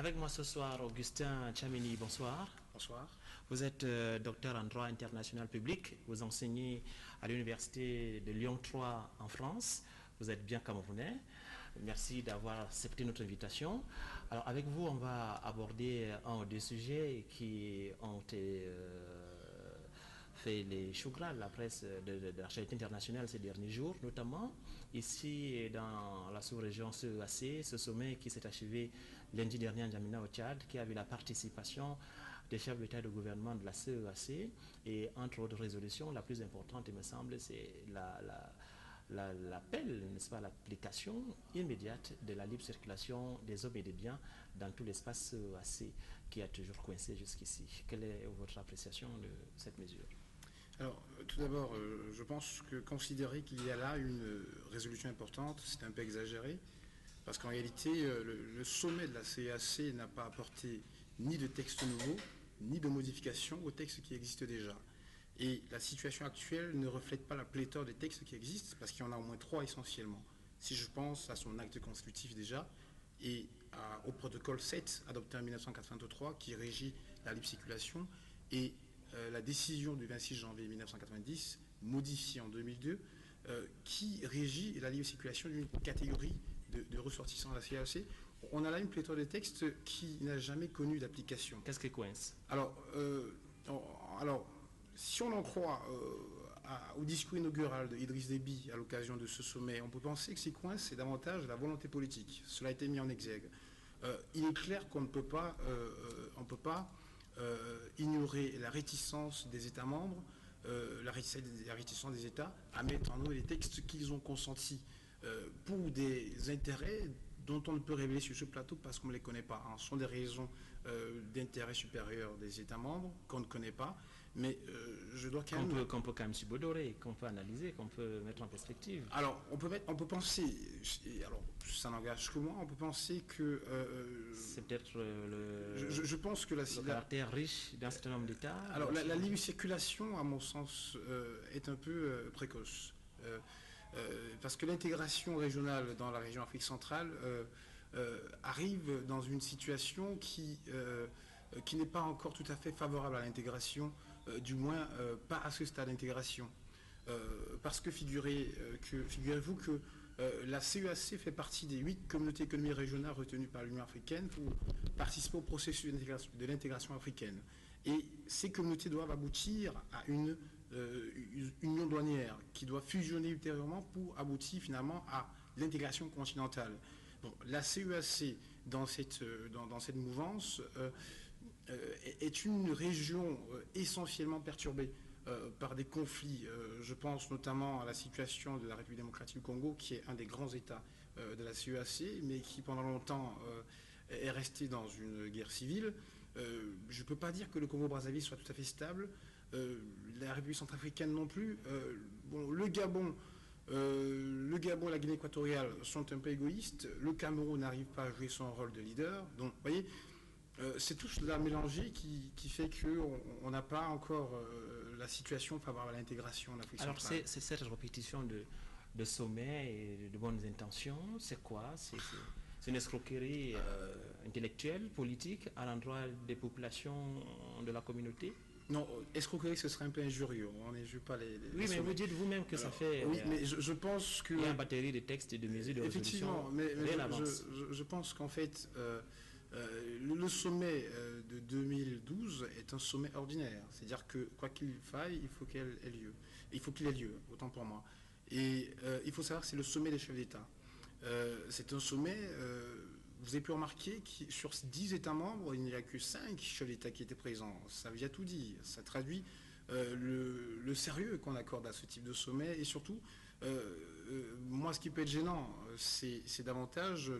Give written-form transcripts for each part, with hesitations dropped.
Avec moi ce soir, Augustin Tchamini, bonsoir. Bonsoir. Vous êtes docteur en droit international public, vous enseignez à l'université de Lyon 3 en France, vous êtes bien camerounais. Merci d'avoir accepté notre invitation. Alors avec vous, on va aborder un ou deux sujets qui ont été fait les choux gras de la presse de l'actualité internationale ces derniers jours, notamment ici dans la sous-région CEAC, ce sommet qui s'est achevé lundi dernier en N'Djamena au Tchad, qui a vu la participation des chefs d'État et de gouvernement de la CEAC, et entre autres résolutions, la plus importante, il me semble, c'est l'appel, n'est-ce pas, l'application immédiate de la libre circulation des hommes et des biens dans tout l'espace CEAC qui a toujours coincé jusqu'ici. Quelle est votre appréciation de cette mesure ? Alors, tout d'abord, je pense que considérer qu'il y a là une résolution importante, c'est un peu exagéré, parce qu'en réalité, le sommet de la CEAC n'a pas apporté ni de texte nouveau, ni de modification aux textes qui existent déjà. Et la situation actuelle ne reflète pas la pléthore des textes qui existent, parce qu'il y en a au moins 3 essentiellement. Si je pense à son acte constitutif déjà, et au protocole 7, adopté en 1983, qui régit la libre circulation, et la décision du 26 janvier 1990, modifiée en 2002, qui régit la libre circulation d'une catégorie de ressortissants de la CEAC. On a là une pléthore de textes qui n'a jamais connu d'application. Qu'est-ce qui coince ? Alors, si on en croit au discours inaugural d'Idriss Déby à l'occasion de ce sommet, on peut penser que ce qui coince, c'est davantage la volonté politique. Cela a été mis en exergue. Il est clair qu'on ne peut pas, ignorer la réticence des États membres, la réticence des États à mettre en œuvre les textes qu'ils ont consentis pour des intérêts dont on ne peut révéler sur ce plateau parce qu'on ne les connaît pas. Ce sont des raisons d'intérêt supérieur des États membres qu'on ne connaît pas, mais je dois quand même... Qu'on peut quand même subodorer, qu'on peut analyser, qu'on peut mettre en perspective. Alors, on peut penser, alors ça n'engage que moi, on peut penser que... c'est peut-être je pense que le caractère riche d'un certain nombre d'États. Alors, la libre circulation, à mon sens, est un peu précoce. Parce que l'intégration régionale dans la région Afrique centrale arrive dans une situation qui n'est pas encore tout à fait favorable à l'intégration, du moins pas à ce stade d'intégration. Parce que figurez-vous que la CEAC fait partie des 8 communautés économiques régionales retenues par l'Union africaine pour participer au processus de l'intégration africaine. Et ces communautés doivent aboutir à une union douanière qui doit fusionner ultérieurement pour aboutir finalement à l'intégration continentale. Bon, la CEAC, dans cette mouvance, est une région essentiellement perturbée par des conflits. Je pense notamment à la situation de la République démocratique du Congo, qui est un des grands États de la CEAC, mais qui pendant longtemps est resté dans une guerre civile. Je ne peux pas dire que le Congo-Brazzaville soit tout à fait stable, la République centrafricaine non plus. Le Gabon et la Guinée équatoriale sont un peu égoïstes. Le Cameroun n'arrive pas à jouer son rôle de leader. Donc, vous voyez, c'est tout cela mélangé qui fait qu'on n'a pas encore la situation favorable à l'intégration en Afrique centrale. Alors, c'est cette répétition de sommets et de bonnes intentions, c'est quoi ? C'est une escroquerie intellectuelle, politique, à l'endroit des populations de la communauté ? Non, escroquerie, ce serait un peu injurieux. On n'injure pas les oui, mais vous dites vous-même que ça fait... Oui, mais je pense que... Il y a une batterie de textes et de mesures de résolution. Effectivement, mais je pense qu'en fait, le sommet de 2012 est un sommet ordinaire. C'est-à-dire que, quoi qu'il faille, il faut qu'il ait lieu. Il faut qu'il ait lieu, autant pour moi. Et il faut savoir que c'est le sommet des chefs d'État. C'est un sommet, vous avez pu remarquer que sur 10 États membres, il n'y a que 5 chefs d'État qui étaient présents. Ça vient tout dire. Ça traduit le sérieux qu'on accorde à ce type de sommet. Et surtout, moi, ce qui peut être gênant, c'est davantage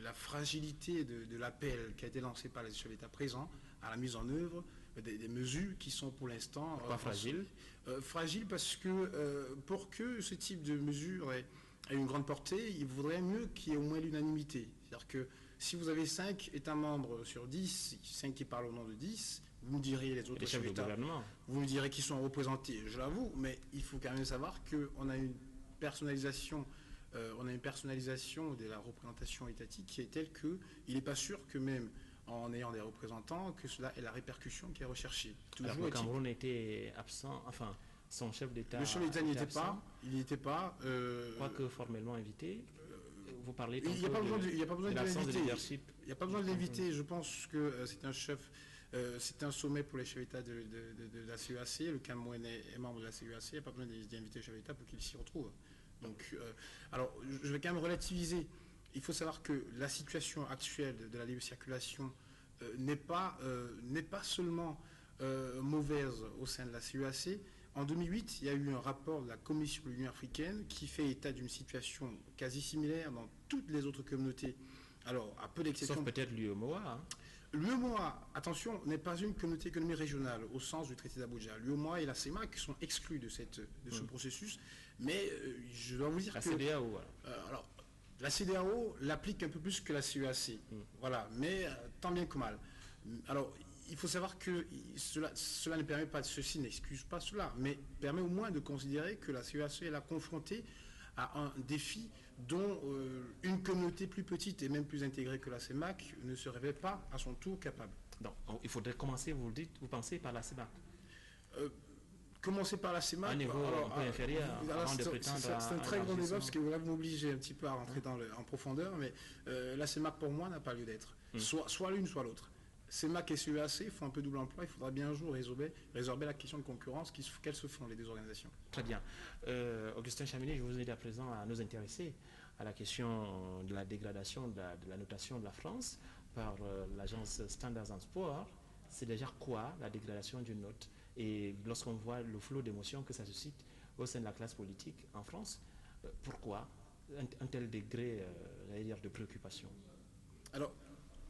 la fragilité de l'appel qui a été lancé par les chefs d'État présents à la mise en œuvre des mesures qui sont pour l'instant... Pas fragiles. Fragiles parce que pour que ce type de mesures ait une grande portée, il vaudrait mieux qu'il y ait au moins l'unanimité. C'est-à-dire que si vous avez 5 États membres sur 10, 5 qui parlent au nom de 10, vous me direz les autres chefs d'État, vous me direz qu'ils sont représentés, je l'avoue, mais il faut quand même savoir qu'on a une personnalisation on a une personnalisation de la représentation étatique qui est telle qu'il n'est pas sûr que même en ayant des représentants, que cela ait la répercussion qui est recherchée. Alors que le Cameroun était absent, enfin, son chef d'État. Le chef d'État n'y était pas, quoique formellement invité. Vous parlez il n'y a pas besoin de l'inviter. leadership. Il n'y a pas besoin de l'inviter. Je pense que c'est un chef, c'est un sommet pour les chefs d'État de la CEAC. Le Cameroun est membre de la CEAC. Il n'y a pas besoin d'inviter le chef d'État pour qu'il s'y retrouve. Donc, alors, je vais quand même relativiser. Il faut savoir que la situation actuelle de la libre circulation n'est pas seulement mauvaise au sein de la CEAC. En 2008, il y a eu un rapport de la Commission de l'Union africaine qui fait état d'une situation quasi similaire dans toutes les autres communautés. Alors, à peu d'exceptions. Sauf peut-être l'UEMOA. Hein. L'UEMOA, attention, n'est pas une communauté économique régionale au sens du traité d'Abuja. L'UEMOA et la CEMAC sont exclus de ce processus. Mais je dois vous dire la que... CEDEAO, voilà. Alors, la CEDEAO l'applique un peu plus que la CEAC. Voilà, mais tant bien que mal. Alors, il faut savoir que cela ne permet pas, ceci n'excuse pas cela, mais permet au moins de considérer que la CEAC est là confrontée à un défi dont une communauté plus petite et même plus intégrée que la CEMAC ne se révèle pas à son tour capable. Donc, il faudrait commencer, vous pensez, par la CEMAC. Commencer par la CEMAC. Un niveau un peu inférieur, avant de prétendre c'est un très grand débat, parce que vous m'obligez un petit peu à rentrer en profondeur, mais la CEMAC, pour moi, n'a pas lieu d'être. Soit l'une, soit l'autre. CEMAC et CEAC font un peu double emploi. Il faudra bien un jour résorber la question de concurrence qu'elles se font, les deux organisations. Très bien. Augustin Chaminé, je vous aide à présent à nous intéresser à la question de la dégradation de la notation de la France par l'agence Standards & Poor's. C'est déjà quoi la dégradation d'une note? Et lorsqu'on voit le flot d'émotions que ça suscite au sein de la classe politique en France, pourquoi un tel degré de préoccupation? Alors,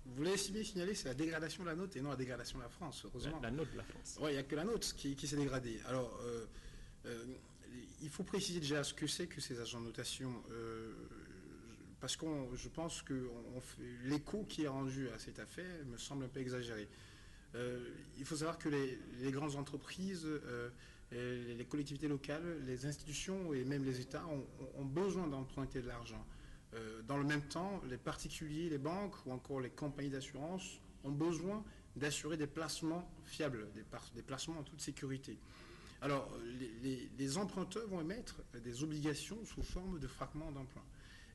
vous l'avez si bien signalé, c'est la dégradation de la note et non la dégradation de la France, heureusement. La note de la France. Oui, il n'y a que la note qui s'est dégradée. Alors, il faut préciser déjà ce que c'est que ces agents de notation, parce que je pense que l'écho qui est rendu à cette affaire me semble un peu exagéré. Il faut savoir que les grandes entreprises, les collectivités locales, les institutions et même les États ont besoin d'emprunter de l'argent. Dans le même temps, les particuliers, les banques ou encore les compagnies d'assurance ont besoin d'assurer des placements fiables, des placements en toute sécurité. Alors, les emprunteurs vont émettre des obligations sous forme de fragments d'emprunt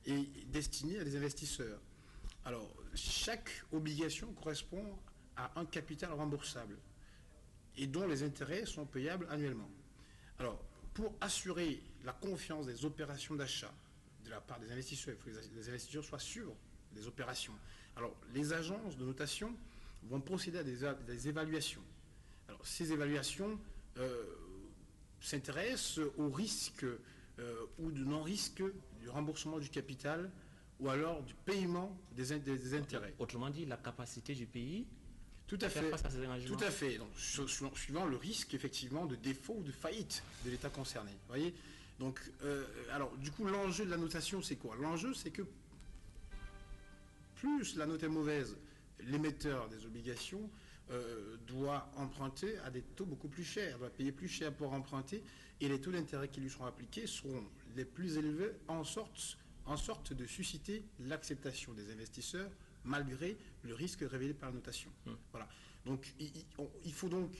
et destinées à des investisseurs. Alors, chaque obligation correspond à un capital remboursable et dont les intérêts sont payables annuellement. Alors, pour assurer la confiance des opérations d'achat de la part des investisseurs, il faut que les investisseurs soient sûrs des opérations. Alors, les agences de notation vont procéder à des évaluations. Alors, ces évaluations s'intéressent au risque ou du non-risque du remboursement du capital ou alors du paiement des intérêts. Autrement dit, la capacité du pays tout à faire fait. Face à ces engagements. Tout à fait. Donc, suivant le risque, effectivement, de défaut ou de faillite de l'État concerné. Vous voyez ? Donc, alors, du coup, l'enjeu de la notation, c'est quoi? L'enjeu, c'est que plus la note est mauvaise, l'émetteur des obligations doit emprunter à des taux beaucoup plus chers, doit payer plus cher pour emprunter, et les taux d'intérêt qui lui seront appliqués seront les plus élevés en sorte de susciter l'acceptation des investisseurs malgré le risque révélé par la notation. Voilà. Donc il faut donc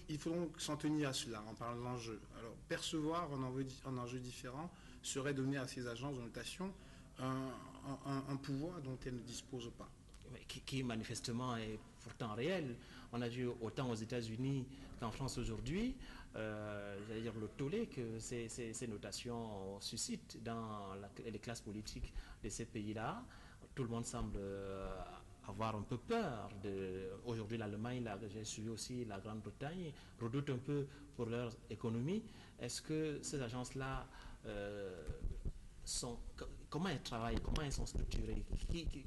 s'en tenir à cela en parlant de l'enjeu. Alors percevoir un enjeu différent serait donner à ces agences de notation un pouvoir dont elles ne disposent pas. Qui manifestement est pourtant réel. On a vu autant aux États-Unis qu'en France aujourd'hui, j'allais dire le tollé que ces notations suscitent dans les classes politiques de ces pays-là. Tout le monde semble avoir un peu peur. Aujourd'hui, l'Allemagne, j'ai suivi aussi la Grande-Bretagne, redoute un peu pour leur économie. Est-ce que ces agences-là comment elles travaillent, comment elles sont structurées,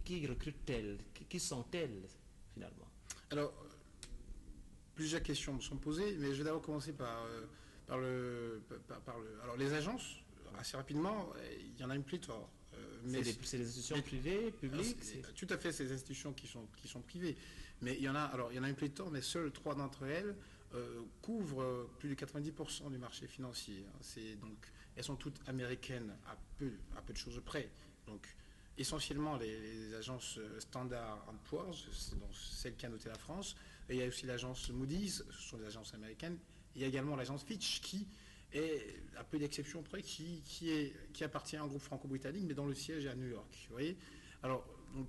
qui recrutent-elles, qui sont-elles finalement? Alors, plusieurs questions me sont posées, mais je vais d'abord commencer par alors les agences, assez rapidement, il y en a une pléthore. C'est des institutions privées, publiques? Tout à fait, ces institutions qui sont privées. Mais il y en a une pléthore, mais seules 3 d'entre elles couvrent plus de 90% du marché financier. Donc, elles sont toutes américaines à à peu de choses près. Donc, essentiellement les agences Standard & Poor's, c'est donc celle qui a noté la France. Et il y a aussi l'agence Moody's, ce sont des agences américaines. Il y a également l'agence Fitch qui est, à peu d'exceptions près, qui appartient à un groupe franco-britannique, mais dont le siège est à New York. Vous voyez. Alors, donc,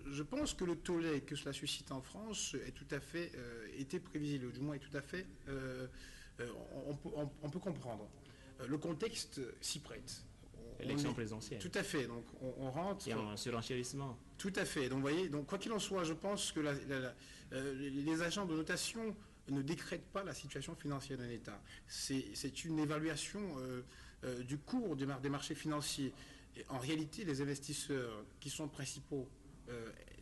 je pense que le tollé que cela suscite en France est tout à fait était prévisible, ou du moins est tout à fait on peut comprendre. Le contexte s'y prête. Élection présidentielle. Tout à fait. Donc on rentre. Il y a un surenchérissement. Tout à fait. Donc vous voyez, donc quoi qu'il en soit, je pense que les agents de notation ne décrètent pas la situation financière d'un État. C'est une évaluation du cours des marchés financiers. Et en réalité, les investisseurs qui sont principaux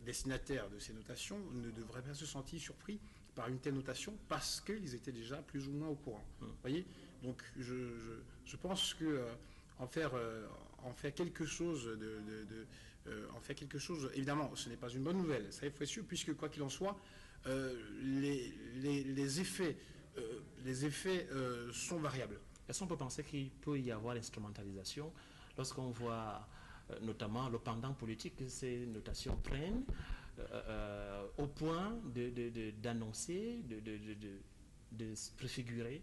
destinataires de ces notations ne devraient pas se sentir surpris par une telle notation parce qu'ils étaient déjà plus ou moins au courant. Vous voyez. Donc je pense que en faire quelque chose en faire quelque chose, évidemment, ce n'est pas une bonne nouvelle, ça il faut être sûr, puisque quoi qu'il en soit, les effets sont variables. Est-ce qu'on peut penser qu'il peut y avoir l'instrumentalisation lorsqu'on voit notamment le pendant politique que ces notations prennent au point d'annoncer, de préfigurer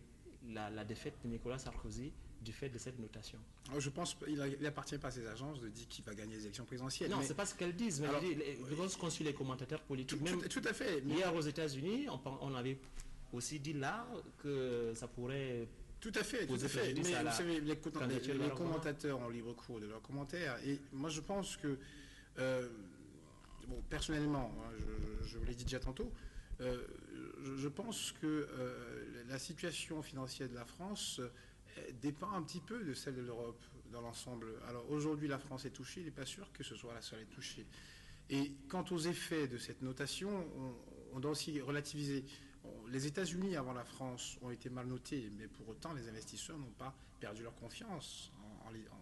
la défaite de Nicolas Sarkozy du fait de cette notation? Je pense qu'il n'appartient pas à ces agences de dire qui va gagner les élections présidentielles. Non, c'est pas ce qu'elles disent. Mais lorsqu'on suit les commentateurs politiques, tout à fait. Hier aux États-Unis, on avait aussi dit là que ça pourrait. Tout à fait, tout à fait. Mais vous savez, les commentateurs ont libre cours de leurs commentaires. Et moi, je pense que, bon, personnellement, je vous l'ai dit déjà tantôt, je pense que la situation financière de la France dépend un petit peu de celle de l'Europe dans l'ensemble. Alors aujourd'hui, la France est touchée, il n'est pas sûr que ce soit la seule à être touchée. Et quant aux effets de cette notation, on doit aussi relativiser. Les États-Unis, avant la France, ont été mal notés, mais pour autant, les investisseurs n'ont pas perdu leur confiance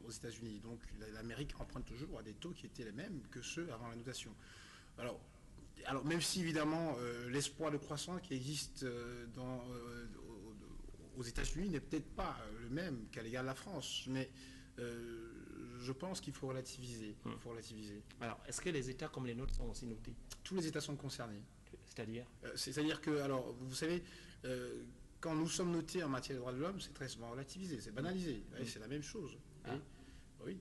aux États-Unis. Donc l'Amérique emprunte toujours à des taux qui étaient les mêmes que ceux avant la notation. Alors même si évidemment l'espoir de croissance qui existe aux États-Unis n'est peut-être pas le même qu'à l'égard de la France, mais je pense qu'il faut relativiser. Alors, est-ce que les États comme les nôtres sont aussi notés? Tous les États sont concernés. C'est-à-dire C'est-à-dire que, alors, vous savez, quand nous sommes notés en matière de droits de l'homme, c'est très souvent relativisé, c'est banalisé. C'est la même chose. Oui.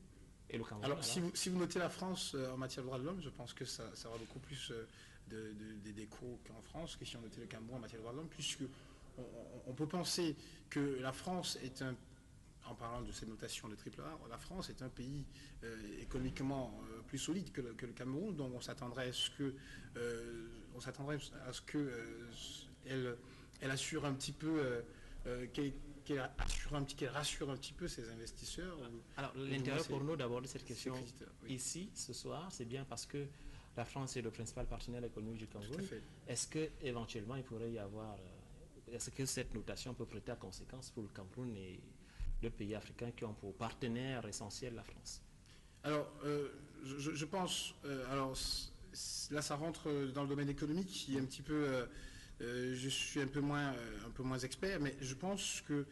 Et le Cameroun, alors si vous notez la France en matière de droits de l'homme, je pense que ça aura beaucoup plus d'écho qu'en France que si on notait le Cameroun en matière de droits de l'homme, puisque on peut penser que la France est en parlant de ces notations de triple A, la France est un pays économiquement plus solide que le Cameroun, donc on s'attendrait à ce qu'elle assure un petit peu, qu'elle rassure un petit peu ses investisseurs. Alors l'intérêt pour nous d'aborder cette question ici ce soir, c'est bien parce que la France est le principal partenaire économique du Cameroun. Est-ce que éventuellement il pourrait y avoir est-ce que cette notation peut prêter à conséquence pour le Cameroun et le pays africain qui ont pour partenaire essentiel la France? Alors, je pense, là ça rentre dans le domaine économique qui est un petit peu, je suis un peu moins expert, mais je pense que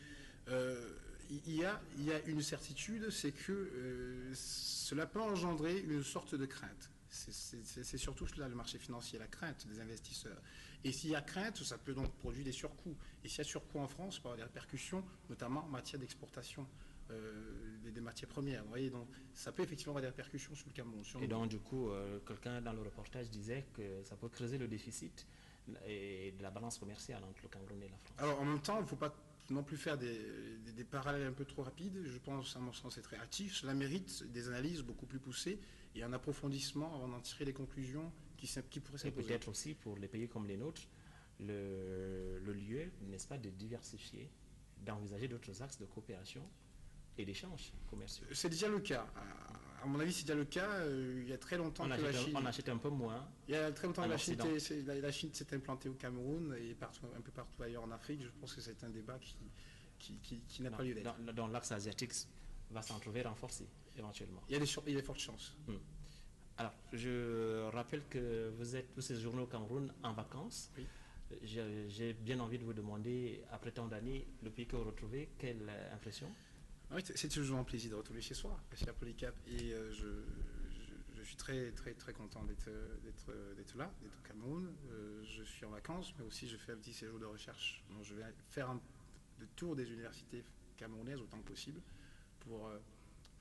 il y a une certitude, c'est que cela peut engendrer une sorte de crainte. C'est surtout cela le marché financier, la crainte des investisseurs. Et s'il y a crainte, ça peut donc produire des surcoûts. Et s'il y a surcoûts en France, ça peut avoir des répercussions, notamment en matière d'exportation des matières premières. Vous voyez, donc ça peut effectivement avoir des répercussions sur le Cameroun. Et donc du coup, quelqu'un dans le reportage disait que ça peut creuser le déficit et de la balance commerciale entre le Cameroun et la France. Alors en même temps, il ne faut pas non plus faire des parallèles un peu trop rapides. Je pense, à mon sens, c'est très actif. Cela mérite des analyses beaucoup plus poussées et un approfondissement avant d'en tirer des conclusions qui pourraient s'imposer. Et peut-être aussi pour les pays comme les nôtres, le lieu, n'est-ce pas, de diversifier, d'envisager d'autres axes de coopération et d'échanges commerciaux. C'est déjà le cas. À mon avis, c'est déjà le cas. Il y a très longtemps que la Chine... On achète un peu moins. Il y a très longtemps que la Chine s'est implantée au Cameroun et un peu partout ailleurs en Afrique. Je pense que c'est un débat qui n'a pas lieu d'être. Dans l'axe asiatique va s'en trouver renforcé, éventuellement. Il y a des fortes chances. Alors, je rappelle que vous êtes tous ces journées au Cameroun en vacances. Oui. J'ai bien envie de vous demander, après tant d'années, le pays que vous retrouvez, quelle impression? Oui, c'est toujours un plaisir de retourner chez soi, chez Polycap. Et je suis très, très, très content d'être là, d'être au Cameroun. Je suis en vacances, mais aussi je fais un petit séjour de recherche. Donc je vais faire le tour des universités camerounaises autant que possible pour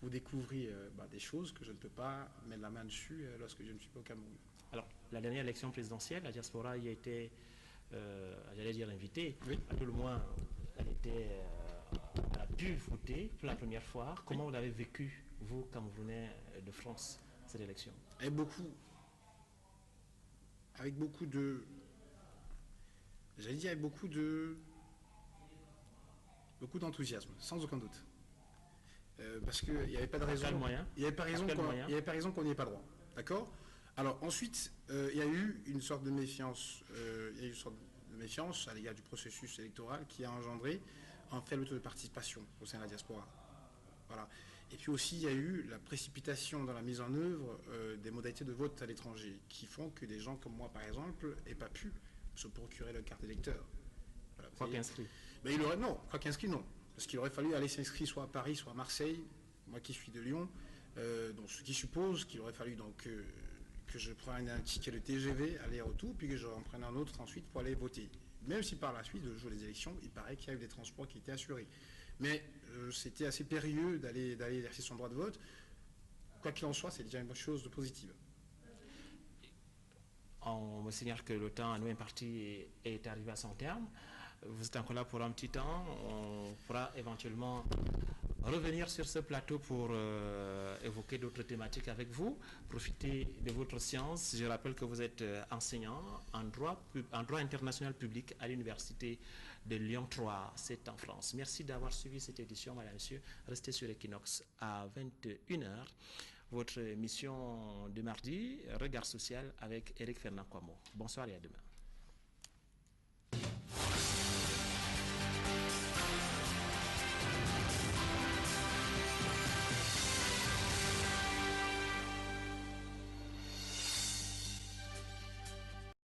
découvrir des choses que je ne peux pas mettre la main dessus lorsque je ne suis pas au Cameroun. Alors, la dernière élection présidentielle, la diaspora y a été, j'allais dire invitée, Oui. à tout le moins, elle a pu voter pour la première fois. Comment vous avez vécu, vous, Camerounais de France, cette élection? Avec beaucoup de, j'allais dire avec beaucoup d'enthousiasme, sans aucun doute. Parce qu'il n'y avait pas de raison. Il n'y avait pas raison qu'on n'y ait pas droit. D'accord? Alors ensuite, il y a eu une sorte de méfiance. À l'égard du processus électoral qui a engendré un faible taux de participation au sein de la diaspora. Voilà. Et puis aussi, il y a eu la précipitation dans la mise en œuvre des modalités de vote à l'étranger qui font que des gens comme moi, par exemple, n'aient pas pu se procurer leur carte d'électeur. Voilà. Quoi qu'inscrit. Mais quoi qu'inscrit, non. Parce qu'il aurait fallu aller s'inscrire soit à Paris, soit à Marseille, moi qui suis de Lyon, donc ce qui suppose qu'il aurait fallu donc que je prenne un ticket de TGV aller-retour, puis que je en prenne un autre ensuite pour aller voter. Même si par la suite, le jour des élections, il paraît qu'il y a eu des transports qui étaient assurés. Mais c'était assez périlleux d'aller exercer son droit de vote. Quoi qu'il en soit, c'est déjà une chose de positive. On me signale que le temps à nous imparti est arrivé à son terme. Vous êtes encore là pour un petit temps. On pourra éventuellement revenir sur ce plateau pour évoquer d'autres thématiques avec vous. Profitez de votre science. Je rappelle que vous êtes enseignant en droit international public à l'université de Lyon 3, c'est en France. Merci d'avoir suivi cette édition, madame, monsieur. Restez sur Equinox à 21h. Votre émission de mardi, Regard social avec Éric Fernand Kouamo. Bonsoir et à demain.